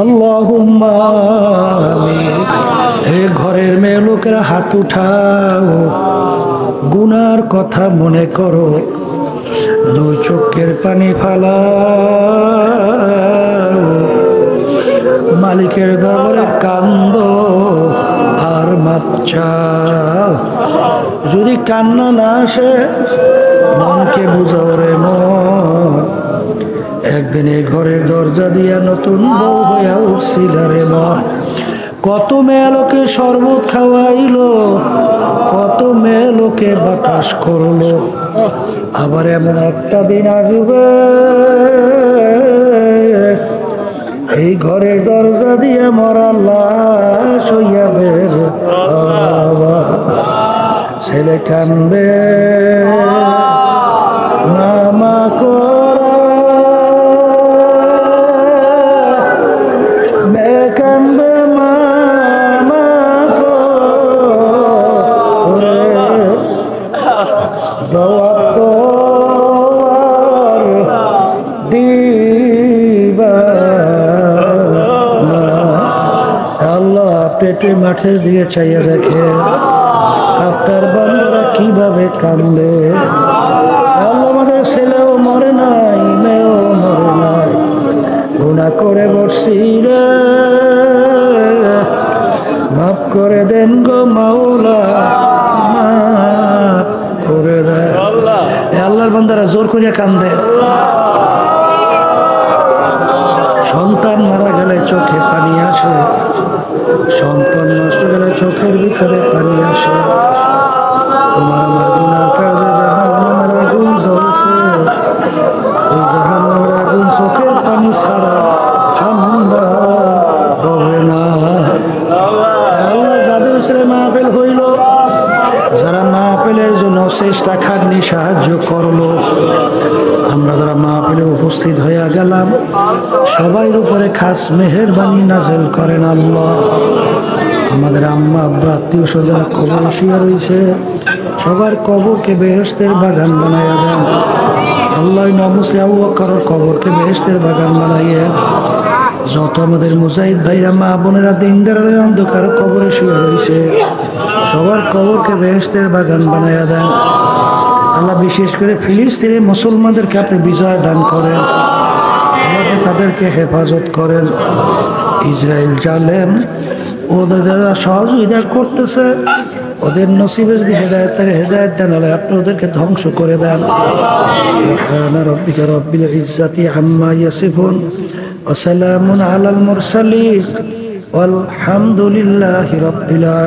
আল্লাহুম্মা আমিন। হে ঘরের মেয়ে লোকেরা হাত উঠাও, গুনার কথা মনে করো, দুই চোখের পানি ফালাও, মালিকের দরবারে কান্দো আর মাপ চাও। যদি কান্না না আসে মনকে বুঝাও রে মন, একদিন এই ঘরের দরজা দিয়া নতুন বউ হইয়া উঠছিল রে মন। কত মেয়ে লোকে শরবত খাওয়াইলো, কত মেয়ে লোকে বাতাস করলো, আবার এমন একটা দিন আসবে এই ঘরের দরজা দিয়ে মরা লাশ হইয়া বের হবা। ছেলে কানবে মামা করা, মেয়ে কানবে মামা করে, জবাব তো আর দিবা না। আল্লাহ পেটে মাঠের দিকে চাইয়া দেখে আপনার বান্দারা কিভাবে কান্দে। আল্লাহ আমাদের ছেলেও মরে নাই, মেয়েও মরে নাই, গুনাহ করে বসছি রে, মাফ করে দেন গো মাওলা, মাফ করে দেন। আল্লাহর বান্দারা জোর করিয়া কান্দে। সন্তান মারা গেলে চোখে পানি আসে, সন্তান নষ্ট গেলে চোখের ভিতরে পানি আসে। তোমার আমার গুনার কারণে জাহান্নামের আগুন জ্বলছে, ওই জাহান্নামের আগুন চোখের পানি ছাড়া ঠান্ডা হবে না। আল্লাহ যাদের ছেলে মাহফিল হইল, যারা মাহফিলের জন্য চেষ্টা খাটনি সাহায্য করলো, আমরা যারা মাহফিলে উপস্থিত হইয়া গেলাম, সবার উপরে খাস মেহেরবানি নাজেল করেন আল্লাহ। আমাদের আম্মা আব্বা আত্মীয় স্বজন কবরে শুয়ে রয়েছে, সবার কবরকে বেহেশতের বাগান বানাইয়া দেন আল্লাহ। নামুসে আবু বকরের কবরকে বেহেশতের বাগান বানাইয়েন। যত আমাদের মুজাহিদ ভাইরা মা বোনেরা দিনদার অন্ধকার কবরে শুয়ে রয়েছে, সবার কবরকে বেহেশতের বাগান বানাইয়া দেন আল্লাহ। বিশেষ করে ফিলিস্তিনের মুসলমানদেরকে আপনি বিজয় দান করেন আল্লাহ, আপনি তাদেরকে হেফাজত করেন। ইসরায়েল জালেম ওদের যারা সহযোগিতা করতেছে, ওদের নসিবে যদি হেদায়েত থাকে হেদায়েত দেন আল্লাহ, আপনি ওদেরকে ধ্বংস করে দেন। সুবহানা রাব্বিকা রাব্বিল ইজ্জাতি আম্মা ইয়াসিফুন ওয়া সালামুন আলাল মুরসালিন ওয়ালহামদুলিল্লাহি রাব্বিল আলামিন।